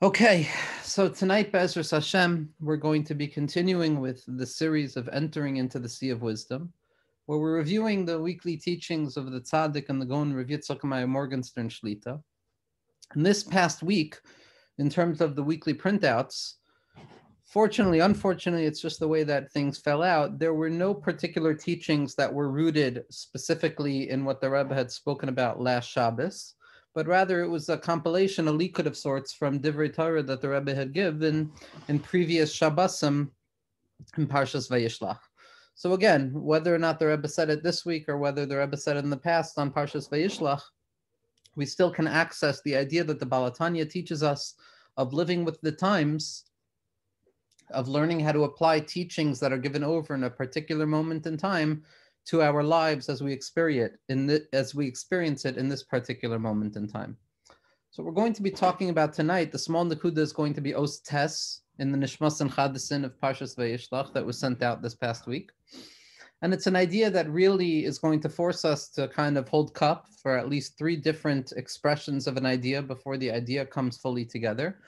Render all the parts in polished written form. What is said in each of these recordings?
Okay, so tonight, Be'ezras Hashem, we're going to be continuing with the series of Entering into the Sea of Wisdom, where we're reviewing the weekly teachings of the Tzaddik and the Gaon Rav Yitzchak Meyer Morgenstern Shlita. And this past week, in terms of the weekly printouts, unfortunately, it's just the way that things fell out. There were no particular teachings that were rooted specifically in what the Rebbe had spoken about last Shabbos, but rather it was a compilation, a likud of sorts from Divrei Torah that the Rebbe had given in previous Shabbosim in Parshas Vayishlach. So again, whether or not the Rebbe said it this week or whether the Rebbe said it in the past on Parshas Vayishlach, we still can access the idea that the Baal HaTanya teaches us of living with the times, of learning how to apply teachings that are given over in a particular moment in time to our lives as we experience it in this particular moment in time. So we're going to be talking about tonight, the small Nakuda is going to be Os Tes in the Nishmas and Chadasin of Parshas Vayishlach that was sent out this past week. And it's an idea that really is going to force us to kind of hold cup for at least 3 different expressions of an idea before the idea comes fully together.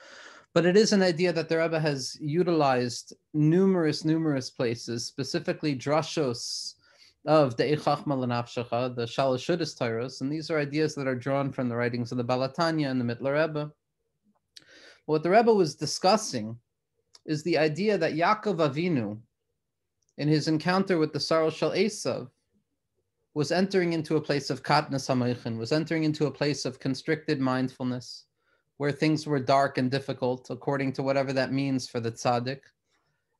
But it is an idea that the Rebbe has utilized numerous places, specifically drashos of the Eichachma L'Nafshecha, the Shalosh Shudas Tairos, and these are ideas that are drawn from the writings of the Baal HaTanya and the Mitler Rebbe. What the Rebbe was discussing is the idea that Yaakov Avinu, in his encounter with the Sarah Shel Esav, was entering into a place of Katnas HaMeichin, was entering into a place of constricted mindfulness, where things were dark and difficult, according to whatever that means for the tzaddik.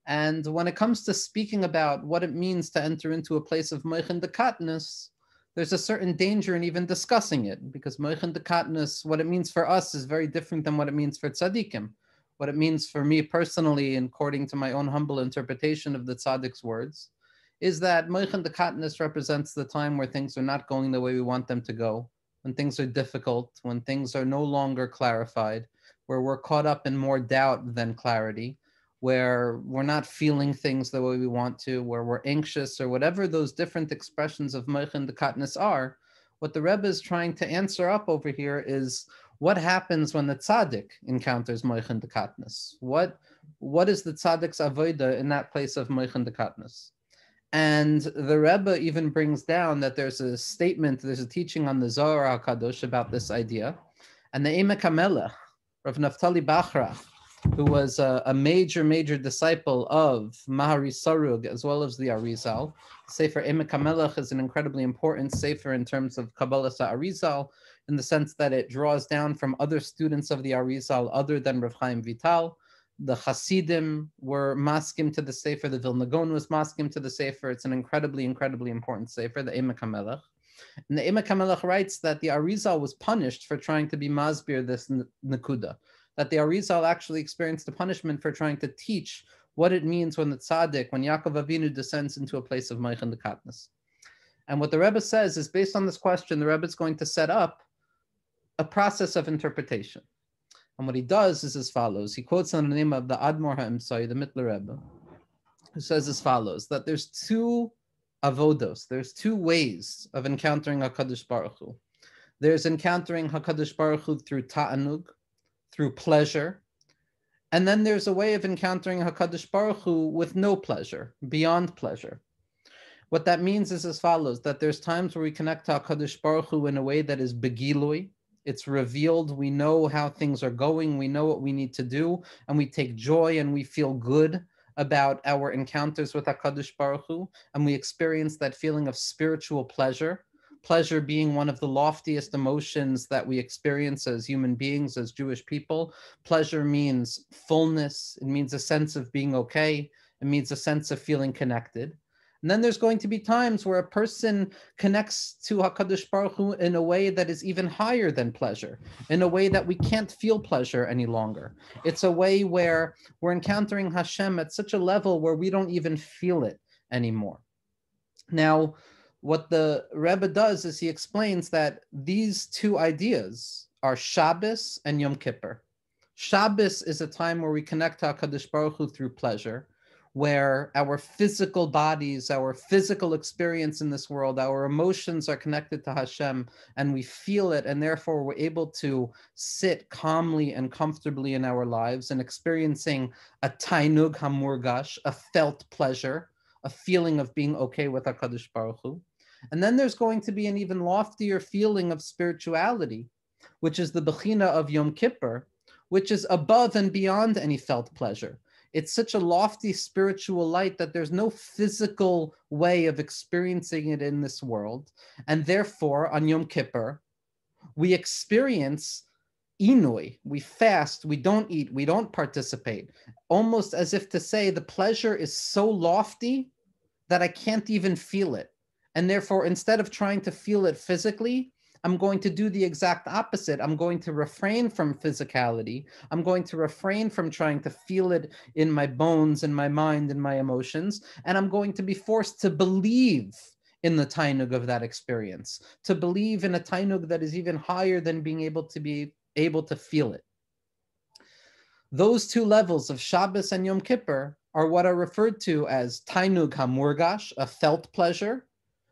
And when it comes to speaking about what it means to enter into a place of Meichin Dekatnus, there's a certain danger in even discussing it, because Meichin Dekatnus, what it means for us is very different than what it means for tzaddikim. What it means for me personally, and according to my own humble interpretation of the tzaddik's words, is that Meichin Dekatnus represents the time where things are not going the way we want them to go, when things are difficult, when things are no longer clarified, where we're caught up in more doubt than clarity, where we're not feeling things the way we want to, where we're anxious, or whatever those different expressions of Meichin Dekatnus are. What the Rebbe is trying to answer up over here is what happens when the tzaddik encounters Meichin Dekatnus? What is the tzaddik's avodah in that place of Meichin Dekatnus? And the Rebbe even brings down that there's a teaching on the Zohar HaKadosh about this idea. And the Emek HaMelech, Rav Naftali Bachrach, who was a major disciple of Mahari Sarug, as well as the Arizal. Sefer Emek HaMelech is an incredibly important sefer in terms of Kabbalah Arizal, in the sense that it draws down from other students of the Arizal other than Rav Chaim Vital. The Hasidim were maskim to the Sefer. The Vilna Gaon was maskim to the Sefer. It's an incredibly important Sefer, the Emek HaMelech. And the Emek HaMelech writes that the Arizal was punished for trying to be masbir this Nakuda, that the Arizal actually experienced a punishment for trying to teach what it means when the tzaddik, when Yaakov Avinu descends into a place of Meichin Dekatnus. And what the Rebbe says is, based on this question, the Rebbe is going to set up a process of interpretation. And what he does is as follows. He quotes on the name of the Admor HaEmsai, the Mitler Rebbe, who says as follows, that there's 2 avodos, there's 2 ways of encountering HaKadosh Baruch Hu. There's encountering HaKadosh Baruch Hu through ta'anug, through pleasure, and then there's a way of encountering HaKadosh Baruch Hu with no pleasure, beyond pleasure. What that means is as follows, that there's times where we connect to HaKadosh Baruch Hu in a way that is begilui, it's revealed, we know how things are going, we know what we need to do, and we take joy and we feel good about our encounters with HaKadosh Baruch Hu, and we experience that feeling of spiritual pleasure, pleasure being one of the loftiest emotions that we experience as human beings, as Jewish people. Pleasure means fullness, it means a sense of being okay, it means a sense of feeling connected. And then there's going to be times where a person connects to HaKadosh Baruch Hu in a way that is even higher than pleasure, in a way that we can't feel pleasure any longer. It's a way where we're encountering Hashem at such a level where we don't even feel it anymore. Now, what the Rebbe does is he explains that these 2 ideas are Shabbos and Yom Kippur. Shabbos is a time where we connect to HaKadosh Baruch Hu through pleasure, where our physical bodies, our physical experience in this world, our emotions are connected to Hashem, and we feel it, and therefore we're able to sit calmly and comfortably in our lives and experiencing a tainug hamurgash, a felt pleasure, a feeling of being okay with HaKadosh Baruch Hu. And then there's going to be an even loftier feeling of spirituality, which is the Bechina of Yom Kippur, which is above and beyond any felt pleasure. It's such a lofty spiritual light that there's no physical way of experiencing it in this world. And therefore, on Yom Kippur, we experience inui, we fast, we don't eat, we don't participate, almost as if to say the pleasure is so lofty that I can't even feel it. And therefore, instead of trying to feel it physically, I'm going to do the exact opposite. I'm going to refrain from physicality. I'm going to refrain from trying to feel it in my bones, in my mind, in my emotions. And I'm going to be forced to believe in the tainug of that experience, to believe in a tainug that is even higher than being able to feel it. Those two levels of Shabbos and Yom Kippur are what are referred to as tainug hamurgash, a felt pleasure,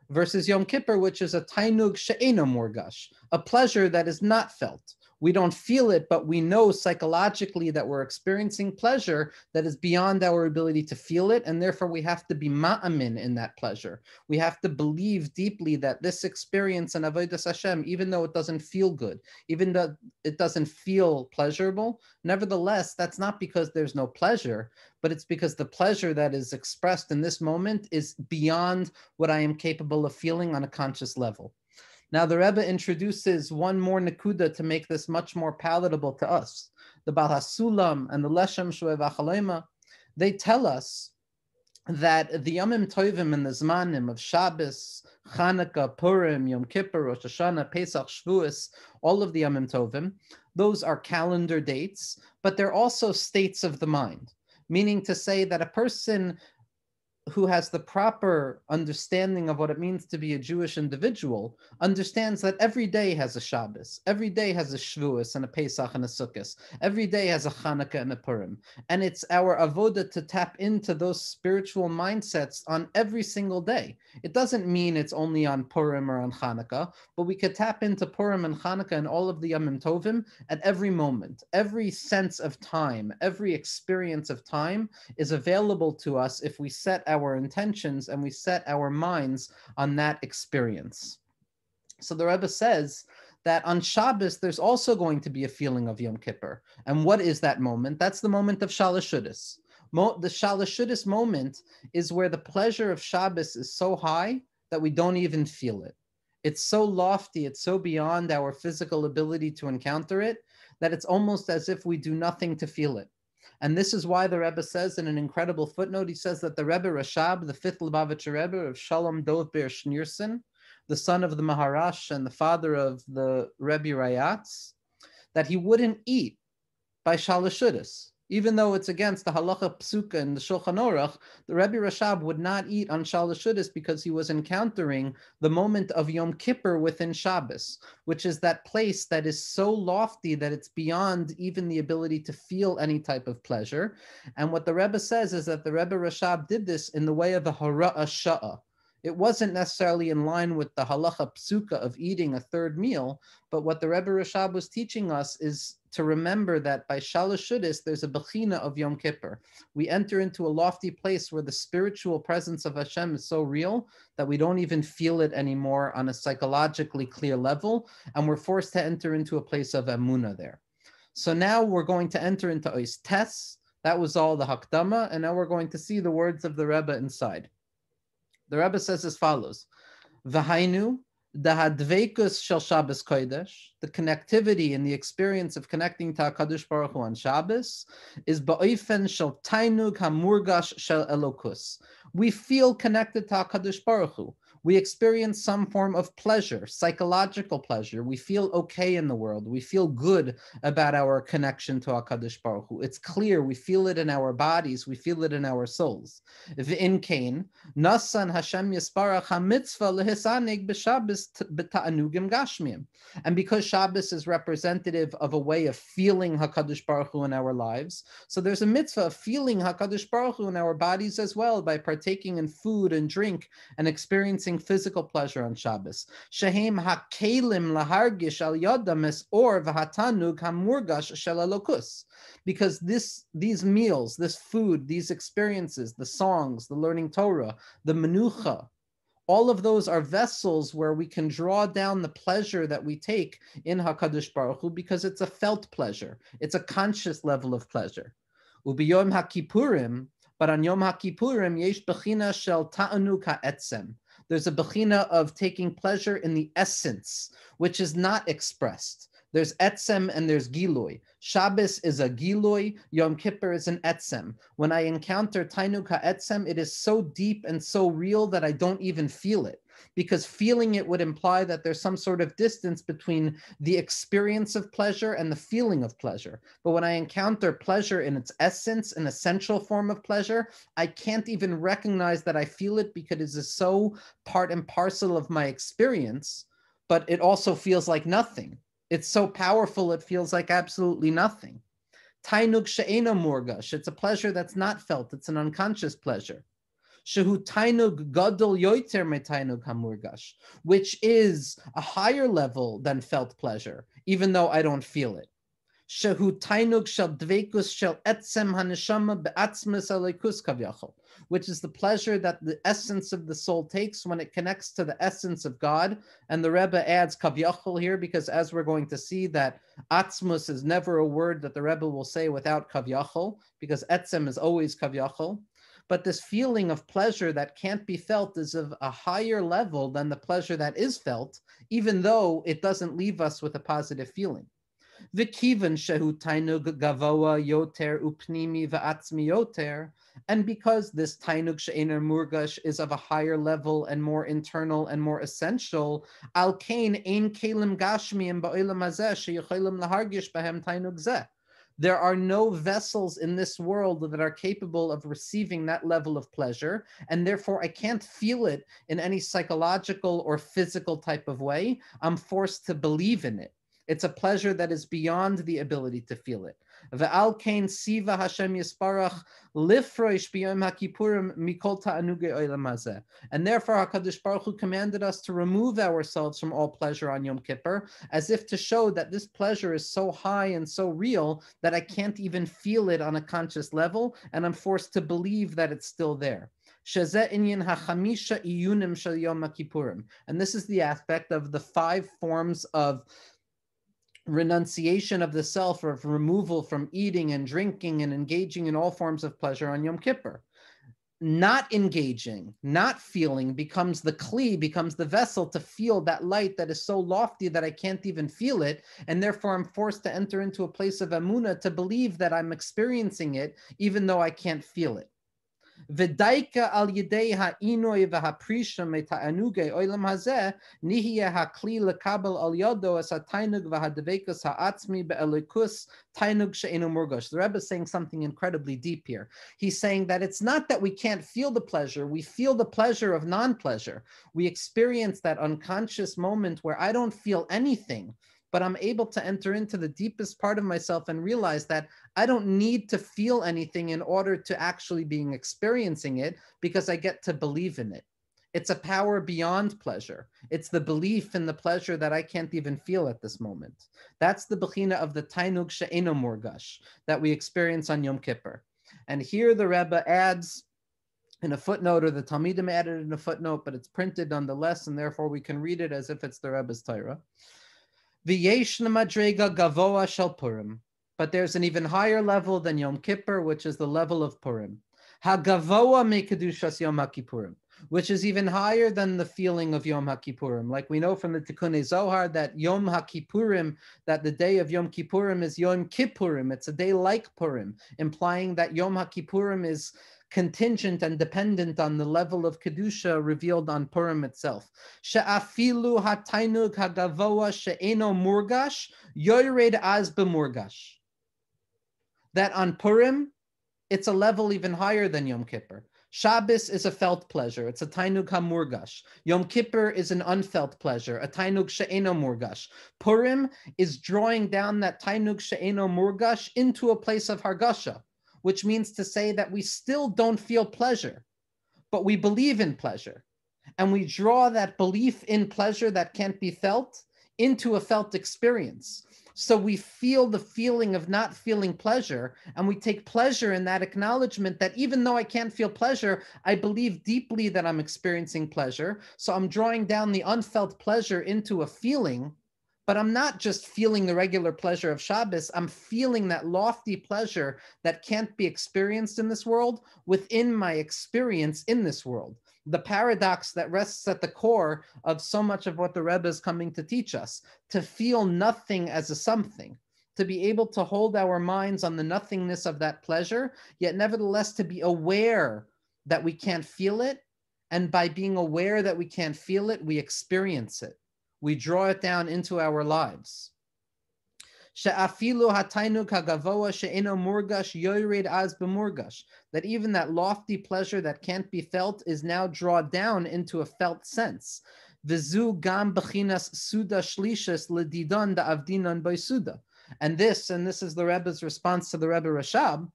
versus Yom Kippur, which is a tainug she'eno murgash, a pleasure that is not felt. We don't feel it, but we know psychologically that we're experiencing pleasure that is beyond our ability to feel it, and therefore we have to be ma'amin in that pleasure. We have to believe deeply that this experience in Avodas Hashem, even though it doesn't feel good, even though it doesn't feel pleasurable, nevertheless, that's not because there's no pleasure, but it's because the pleasure that is expressed in this moment is beyond what I am capable of feeling on a conscious level. Now, the Rebbe introduces one more nekuda to make this much more palatable to us. The Baal HaSulam and the Leshem Shuvei V'Chaloima, they tell us that the Yomim Tovim and the Zmanim of Shabbos, Chanukah, Purim, Yom Kippur, Rosh Hashanah, Pesach, Shavuos, all of the Yomim Tovim, those are calendar dates, but they're also states of the mind, meaning to say that a person who has the proper understanding of what it means to be a Jewish individual understands that every day has a Shabbos, every day has a Shavuos and a Pesach and a Sukkot, every day has a Chanukah and a Purim. And it's our avoda to tap into those spiritual mindsets on every single day. It doesn't mean it's only on Purim or on Chanukah, but we could tap into Purim and Chanukah and all of the Yomim Tovim at every moment. Every sense of time, every experience of time is available to us if we set our intentions and we set our minds on that experience. So the Rebbe says that on Shabbos, there's also going to be a feeling of Yom Kippur. And what is that moment? That's the moment of Shalashuddis. The Shalashuddis moment is where the pleasure of Shabbos is so high that we don't even feel it. It's so lofty, it's so beyond our physical ability to encounter it, that it's almost as if we do nothing to feel it. And this is why the Rebbe says in an incredible footnote, he says that the Rebbe Rashab, the fifth Lubavitcher Rebbe of Shalom Dov Ber Schneerson, the son of the Maharash and the father of the Rebbe Rayatz, that he wouldn't eat by Shalashuddis. Even though it's against the halacha psuka and the Shulchan Aruch, the Rebbe Rashab would not eat on Shalashuddis because he was encountering the moment of Yom Kippur within Shabbos, which is that place that is so lofty that it's beyond even the ability to feel any type of pleasure. And what the Rebbe says is that the Rebbe Rashab did this in the way of a hara'ah sha'ah. It wasn't necessarily in line with the halacha psuka of eating a third meal, but what the Rebbe Rashab was teaching us is to remember that by Shalashuddis, there's a bechina of Yom Kippur. We enter into a lofty place where the spiritual presence of Hashem is so real that we don't even feel it anymore on a psychologically clear level, and we're forced to enter into a place of emunah there. So now we're going to enter into Ois Tes. That was all the Hakdama, and now we're going to see the words of the Rebbe inside. The Rebbe says as follows: V'hainu dahadveikus shel Shabbos kodesh, the connectivity and the experience of connecting to HaKadosh Baruch Hu on Shabbos is ba'ofen shel tainug hamurgash shel elokus. We feel connected to HaKadosh Baruch Hu. We experience some form of pleasure, psychological pleasure. We feel okay in the world. We feel good about our connection to HaKadosh Baruch Hu. It's clear. We feel it in our bodies. We feel it in our souls. V'in kain, nasan Hashem yisparach ha-mitzvah lehisanig b'Shabbos b'ta'anugim gashmiyim. And because Shabbos is representative of a way of feeling HaKadosh Baruch Hu in our lives, so there's a mitzvah of feeling HaKadosh Baruch Hu in our bodies as well by partaking in food and drink and experiencing physical pleasure on Shabbos. Shehem hakelim lahargish al yodam es or v'hatanug hamurgash shel elokus. Because these meals, this food, these experiences, the songs, the learning Torah, the menucha, all of those are vessels where we can draw down the pleasure that we take in HaKadosh Baruch Hu because it's a felt pleasure. It's a conscious level of pleasure. Ubiyom HaKippurim, but on Yom HaKippurim, yesh bechina shel ta'anuk ha'etzem. There's a bechina of taking pleasure in the essence, which is not expressed. There's etzem and there's gilui. Shabbos is a gilui, Yom Kippur is an etzem. When I encounter tainuk ha'etzem, it is so deep and so real that I don't even feel it. Because feeling it would imply that there's some sort of distance between the experience of pleasure and the feeling of pleasure. But when I encounter pleasure in its essence, an essential form of pleasure, I can't even recognize that I feel it because it is so part and parcel of my experience, but it also feels like nothing. It's so powerful, it feels like absolutely nothing. Tainug she'ena murgash, it's a pleasure that's not felt, it's an unconscious pleasure. Shehu tainug gadol yoiter me tainug hamurgash, which is a higher level than felt pleasure, even though I don't feel it. Shehu tainug shel dveikus shel etzem haneshama be'atzmus alekus kavyachol, which is the pleasure that the essence of the soul takes when it connects to the essence of God. And the Rebbe adds kavyachol here because, as we're going to see, that atzmus is never a word that the Rebbe will say without kavyachol, because etzem is always kavyachol. But this feeling of pleasure that can't be felt is of a higher level than the pleasure that is felt, even though it doesn't leave us with a positive feeling. V'kivan shehu tainug gavoa yoter upnimi v'atzmi yoter, and because this tainug she'ener murgash is of a higher level and more internal and more essential, al kain ein kelim gashmiyim ba'olam hazeh sheyicholim lahargish bahem tainug zeh. There are no vessels in this world that are capable of receiving that level of pleasure, and therefore I can't feel it in any psychological or physical type of way. I'm forced to believe in it. It's a pleasure that is beyond the ability to feel it. Ve'al kain siva Hashem yisparach lifroish b'yom haKippurim mikol ta'anugei olam hazeh. And therefore HaKadosh Baruch Hu commanded us to remove ourselves from all pleasure on Yom Kippur, as if to show that this pleasure is so high and so real that I can't even feel it on a conscious level, and I'm forced to believe that it's still there. And this is the aspect of the 5 forms of renunciation of the self, or of removal from eating and drinking and engaging in all forms of pleasure on Yom Kippur. Not engaging, not feeling becomes the kli, becomes the vessel to feel that light that is so lofty that I can't even feel it, and therefore I'm forced to enter into a place of emunah to believe that I'm experiencing it even though I can't feel it. V'daika al yidei ha'inoi v'haprisha meta'anugei olam hazeh nihiyeh ha'kli lekabel al yodo as ha'tainug v'ha'devekus ha'atzmi be'elikus tainug she'enu murgash. The Rebbe is saying something incredibly deep here. He's saying that it's not that we can't feel the pleasure, we feel the pleasure of non-pleasure. We experience that unconscious moment where I don't feel anything, but I'm able to enter into the deepest part of myself and realize that I don't need to feel anything in order to actually being experiencing it, because I get to believe in it. It's a power beyond pleasure. It's the belief in the pleasure that I can't even feel at this moment. That's the bechina of the tainug she'eno murgash that we experience on Yom Kippur. And here the Rebbe adds in a footnote, or the Talmidim added in a footnote, but it's printed nonetheless, and therefore we can read it as if it's the Rebbe's Torah. V'yesh madrega gavoa shel Purim, but there's an even higher level than Yom Kippur, which is the level of Purim. Hagavoa me kedushas Yom HaKippurim, which is even higher than the feeling of Yom HaKippurim. Like we know from the Tikkunei Zohar that Yom HaKippurim, that the day of Yom Kippurim is Yom Kippurim. It's a day like Purim, implying that Yom HaKippurim is contingent and dependent on the level of Kedusha revealed on Purim itself. She'afilu hatainug hagavoa she'eno murgash, yored az b'murgash. That on Purim, it's a level even higher than Yom Kippur. Shabbos is a felt pleasure. It's a tainug hamurgash. Yom Kippur is an unfelt pleasure, a tainug she'eno murgash. Purim is drawing down that tainug she'eno murgash into a place of hargasha, which means to say that we still don't feel pleasure, but we believe in pleasure. And we draw that belief in pleasure that can't be felt into a felt experience. So we feel the feeling of not feeling pleasure, and we take pleasure in that acknowledgement that even though I can't feel pleasure, I believe deeply that I'm experiencing pleasure. So I'm drawing down the unfelt pleasure into a feeling, but I'm not just feeling the regular pleasure of Shabbos. I'm feeling that lofty pleasure that can't be experienced in this world within my experience in this world. The paradox that rests at the core of so much of what the Rebbe is coming to teach us, to feel nothing as a something, to be able to hold our minds on the nothingness of that pleasure, yet nevertheless to be aware that we can't feel it. And by being aware that we can't feel it, we experience it. We draw it down into our lives. She'afilu hatainug hagavoa she'eno murgash yored az b'murgash. That even that lofty pleasure that can't be felt is now drawn down into a felt sense. V'zu gam b'chinas suda shlishas l'didon da'avdinon b'suda. And this is the Rebbe's response to the Rebbe Rashab,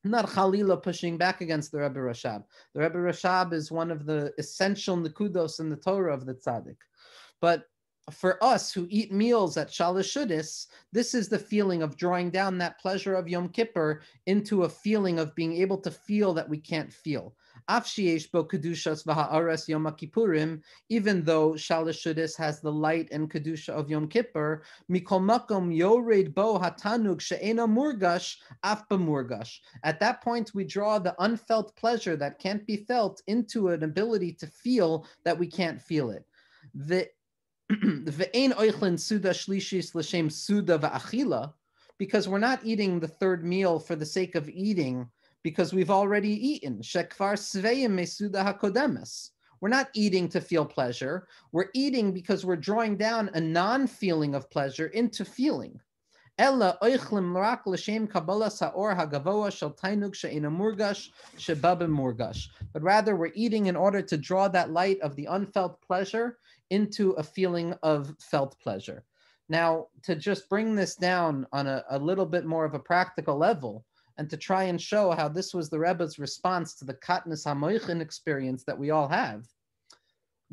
not Chalila pushing back against the Rebbe Rashab. The Rebbe Rashab is one of the essential nekudos in the Torah of the Tzaddik. But for us who eat meals at Shalosh Shuddis, this is the feeling of drawing down that pleasure of Yom Kippur into a feeling of being able to feel that we can't feel. Af sheyesh bo kedushas v'ha'aras Yom Kippurim, even though Shalosh Shuddis has the light and kedusha of Yom Kippur, mikol makom yored bo hatanug she'ena murgash af b'murgash. At that point, we draw the unfelt pleasure that can't be felt into an ability to feel that we can't feel it. Because we're not eating the third meal for the sake of eating, because we've already eaten. We're not eating to feel pleasure. We're eating because we're drawing down a non-feeling of pleasure into feeling. But rather, we're eating in order to draw that light of the unfelt pleasure into a feeling of felt pleasure. Now, to just bring this down on a little bit more of a practical level, and to try and show how this was the Rebbe's response to the Katnis HaMoichin experience that we all have,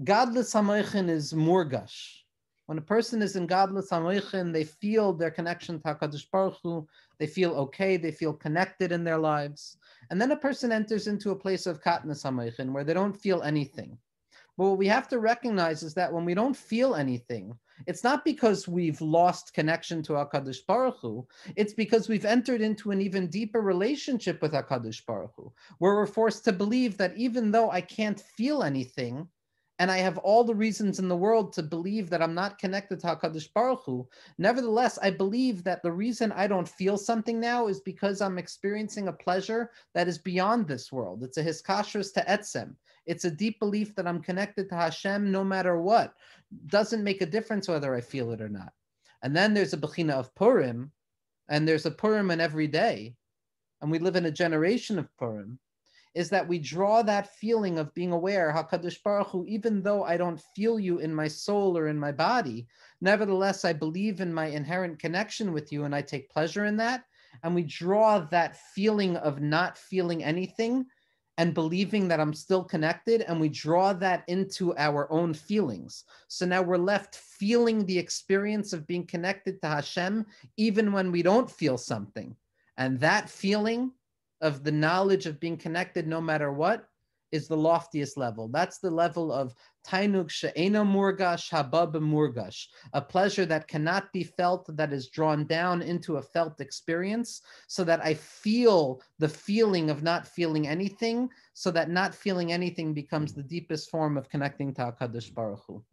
Gadlus HaMoichin is murgash. When a person is in Gadlus HaMoichin, they feel their connection to HaKadosh Baruch Hu, they feel okay, they feel connected in their lives. And then a person enters into a place of Katnis HaMoichin where they don't feel anything. But what we have to recognize is that when we don't feel anything, it's not because we've lost connection to HaKadosh Baruch Hu, it's because we've entered into an even deeper relationship with HaKadosh Baruch Hu, where we're forced to believe that even though I can't feel anything, and I have all the reasons in the world to believe that I'm not connected to HaKadosh Baruch Hu, nevertheless, I believe that the reason I don't feel something now is because I'm experiencing a pleasure that is beyond this world. It's a hiskashrus to etzem. It's a deep belief that I'm connected to Hashem no matter what. Doesn't make a difference whether I feel it or not. And then there's a bechina of Purim, and there's a Purim in every day, and we live in a generation of Purim, is that we draw that feeling of being aware, HaKadosh Baruch Hu, even though I don't feel you in my soul or in my body, nevertheless, I believe in my inherent connection with you and I take pleasure in that. And we draw that feeling of not feeling anything and believing that I'm still connected, and we draw that into our own feelings. So now we're left feeling the experience of being connected to Hashem, even when we don't feel something. And that feeling of the knowledge of being connected no matter what is the loftiest level. That's the level of tainug she'ena murgash haba b'murgash, a pleasure that cannot be felt, that is drawn down into a felt experience, so that I feel the feeling of not feeling anything, so that not feeling anything becomes the deepest form of connecting to HaKadosh Baruch Hu.